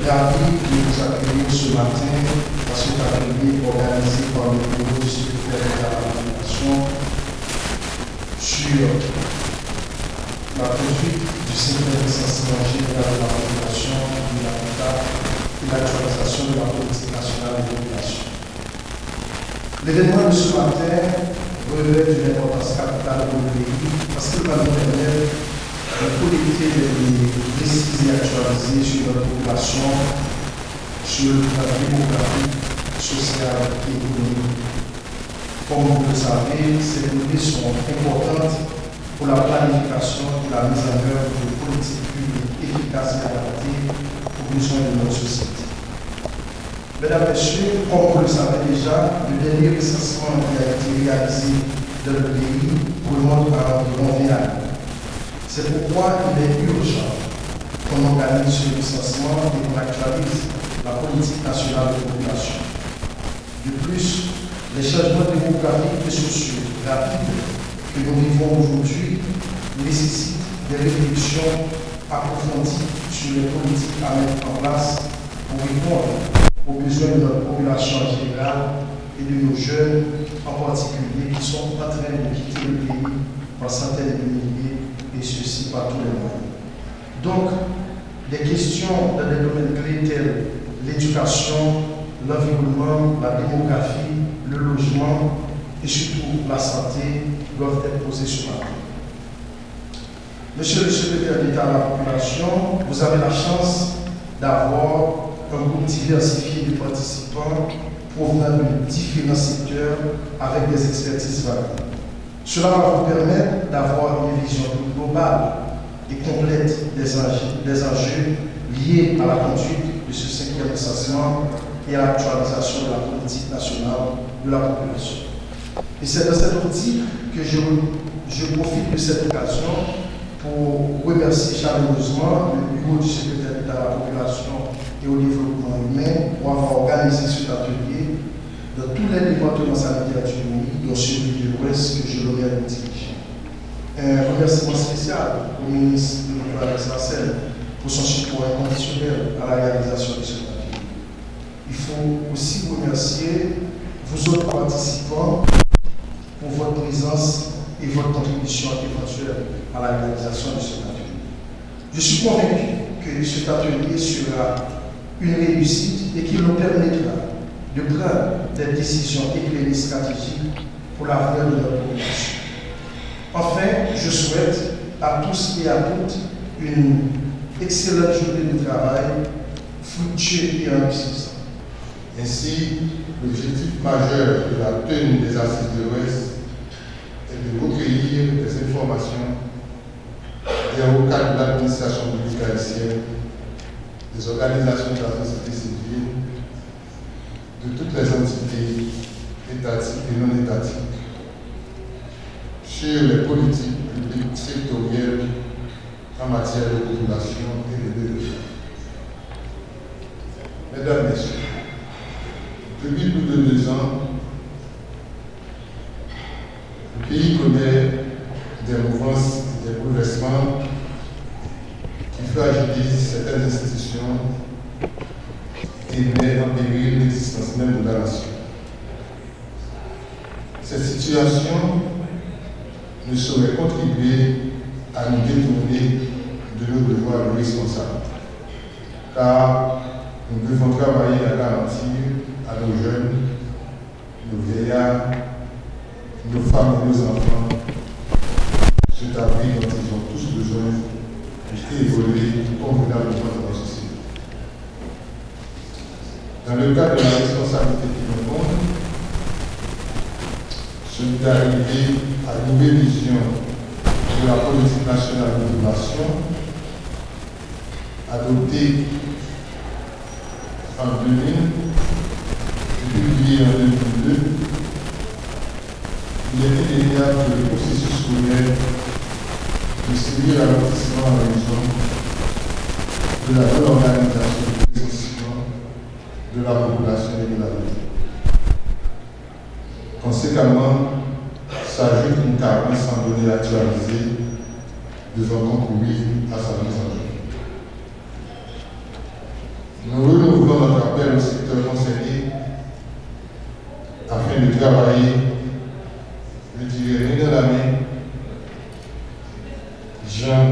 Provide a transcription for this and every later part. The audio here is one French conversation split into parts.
ravi de vous accueillir ce matin à cet atelier organisé par le bureau du secrétaire de la Communication sur la conduite du secteur recensement général de la population, de l'habitat et l'actualisation de la politique nationale de population. L'événement de ce matin revêt d'une importance capitale pour le pays parce qu'il va nous permettre de collecter des données précises et actualisées sur notre population, sur la démographie sociale et économique. Comme vous le savez, ces données sont importantes pour la planification et la mise en œuvre de politiques publiques efficaces et adaptées aux besoins de notre société. Mesdames, Messieurs, comme vous le savez déjà, le dernier recensement qui a été réalisé dans le pays remonte à environ 20 ans. C'est pourquoi il est urgent qu'on organise ce recensement et qu'on actualise la politique nationale de population. De plus, les changements démographiques et sociaux rapides que nous vivons aujourd'hui nécessitent des réflexions approfondies sur les politiques à mettre en place pour répondre aux besoins de notre population en général et de nos jeunes en particulier qui sont en train de quitter le pays par centaines de milliers et ceci par tous les moyens. Donc, des questions dans des domaines clés tels l'éducation, l'environnement, la démographie, le logement et surtout la santé doivent être posées ce matin. Monsieur le secrétaire d'État à la population, vous avez la chance d'avoir un groupe diversifié de participants provenant de différents secteurs avec des expertises variées. Cela va vous permettre d'avoir une vision plus globale et complète des enjeux liés à la conduite de ce cinquième recensement et à l'actualisation de la politique nationale de la population. Et c'est dans cette optique que je profite de cette occasion pour remercier chaleureusement le bureau du secrétaire d'État à la population et au développement humain pour avoir organisé cet atelier dans tous les départements sanitaires du pays, dont celui de l'Ouest que je l'honneur de diriger. Un remerciement spécial au ministre de l'Économie Alex Lasselle pour son support inconditionnel à la réalisation de cet atelier. Il faut aussi remercier vous autres participants pour votre présence et votre contribution éventuelle à la réalisation de cet atelier. Je suis convaincu que cet atelier sera une réussite et qu'il nous permettra de prendre des décisions éclairées stratégiques pour l'avenir de notre population. Enfin, je souhaite à tous et à toutes une excellente journée de travail, fructueuse et enrichissante. Ainsi, l'objectif majeur de la tenue des Assises de l'Ouest est de recueillir des informations des avocats de l'administration publique haïtienne, des organisations de la société civile, de toutes les entités étatiques et non étatiques sur les politiques publiques sectorielles en matière de population et de développement. Mesdames, Messieurs, depuis plus de 2 ans, le pays connaît des mouvances, des bouleversements qui fragilisent certaines institutions et met en péril l'existence même de la nation. Cette situation ne saurait contribuer à nous détourner de nos devoirs de responsables, car nous devons travailler à garantir à nos jeunes, nos vieillards, nos femmes et nos enfants cet abri dont ils ont tous besoin pour évoluer convenablement dans la société. Dans le cadre de la responsabilité qui nous compte, celui d'arriver à une nouvelle vision de la politique nationale de population adoptée en 2000 et publiée en 2002, il est indéniable que le processus scolaire de sévir l'allotissement en raison de la bonne organisation du recensement de la population et de la vie. Conséquemment, s'ajoute une carence en données actualisées devant concourir à sa mise en œuvre. Nous renouvelons notre appel au secteur concerné afin de travailler, je dirais, main dans la main. Jean,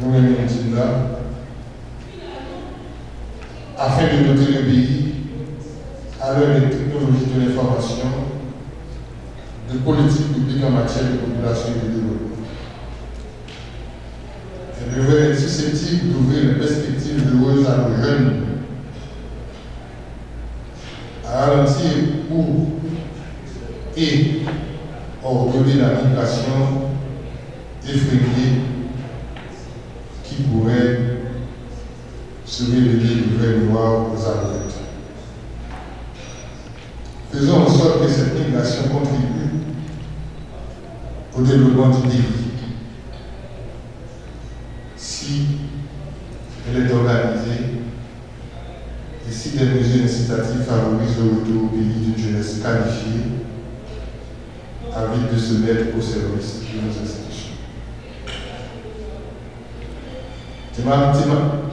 nous remercions là, afin de doter le pays, à l'heure des technologies de l'information, de politiques publiques en matière de population et de développement. Elle devrait être susceptible d'ouvrir les perspectives heureuses à nos jeunes, à ralentir et ordonner la migration effrénée qui pourrait se révéler le vrai noir aux aveugles. Faisons en sorte que cette migration contribue au développement du pays. Si elle est organisée et si des mesures incitatives favorisent le retour au pays d'une jeunesse qualifiée, avide de se mettre au service de nos institutions.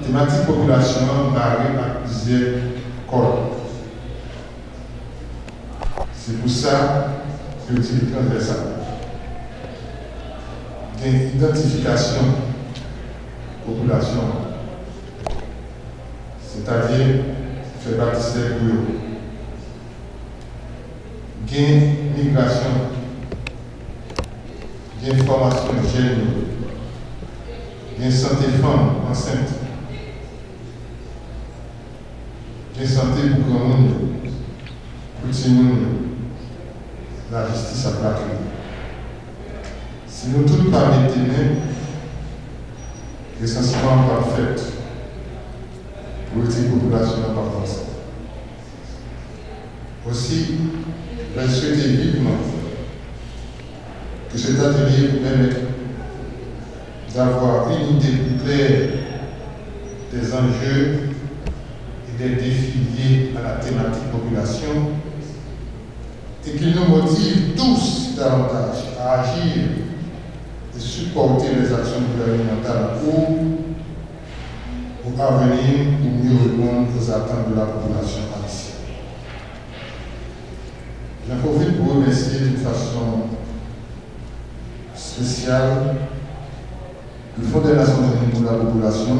Thématique population marée à plusieurs corps. C'est pour ça que l'utilité transversale. L'identification population, c'est-à-dire faire bâtir pour eux. Gain migration, gain formation jeune, gain santé femme enceinte, gain santé pour grand monde, pour petit monde, la justice à plaquer. Si nous tous pas mettons essentiellement parfaite pour une population importante. Aussi, je souhaite vivement que cet atelier vous permette d'avoir une idée plus claire des enjeux et des défis liés à la thématique population et qu'il nous motive tous davantage à agir et supporter les actions gouvernementales pour parvenir ou mieux répondre aux attentes de la population haïtienne. J'en profite pour remercier d'une façon spéciale le Fonds des Nations Unies pour la population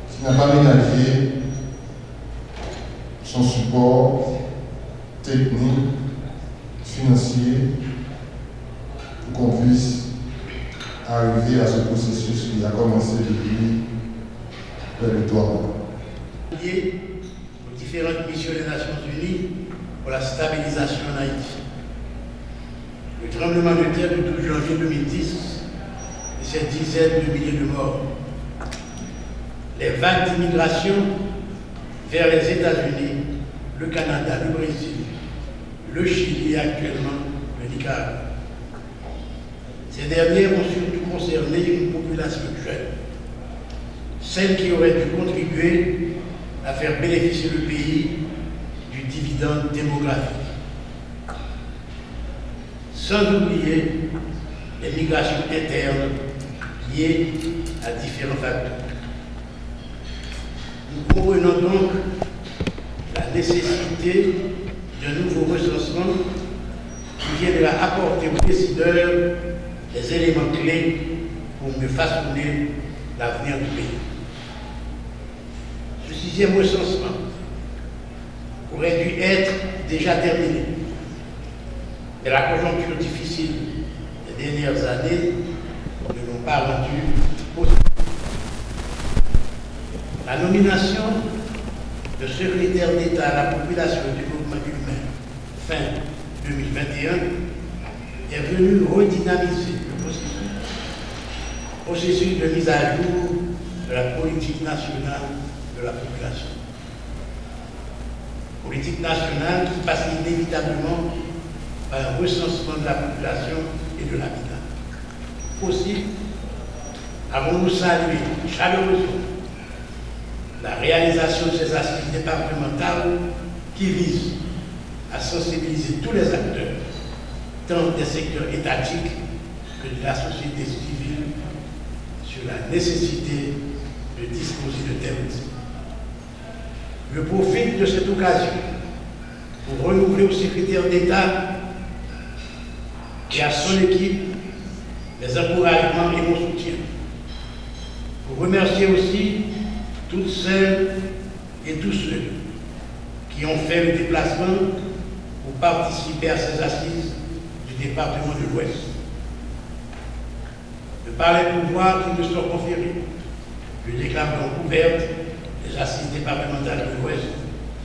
qui n'a pas ménagé son support technique, financier, pour qu'on puisse arriver à ce processus qui a commencé depuis près de 3 mois. Aux différentes missions des Nations Unies pour la stabilisation en Haïti. Le tremblement de terre du 12 janvier 2010 et ses dizaines de milliers de morts. Les vagues d'immigration vers les États-Unis, le Canada, le Brésil, le Chili et actuellement le Nicaragua. Ces derniers ont surtout concerné une population jeune, celle qui aurait dû contribuer à faire bénéficier le pays du dividende démographique. Sans oublier les migrations internes liées à différents facteurs. Nous comprenons donc la nécessité d'un nouveau recensement qui viendra apporter aux décideurs des éléments clés pour mieux façonner l'avenir du pays. Ce 6e recensement aurait dû être déjà terminé, mais la conjoncture difficile des dernières années ne l'ont pas rendu possible. La nomination de secrétaire d'État à la population et au développement humain fin 2021 est venue redynamiser le processus de mise à jour de la politique nationale de la population. Politique nationale qui passe inévitablement par un recensement de la population et de l'habitat. Aussi, avons-nous salué chaleureusement la réalisation de ces assises départementales qui visent à sensibiliser tous les acteurs, tant des secteurs étatiques que de la société civile, sur la nécessité de disposer de tels outils. Je profite de cette occasion pour renouveler au secrétaire d'État et à son équipe les encouragements et mon soutien. Pour remercier aussi toutes celles et tous ceux qui ont fait le déplacement pour participer à ces assises du département de l'Ouest. De par les pouvoirs qui me sont conférés, je déclare donc ouverte les assises départementales de l'Ouest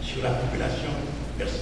sur la population. Merci.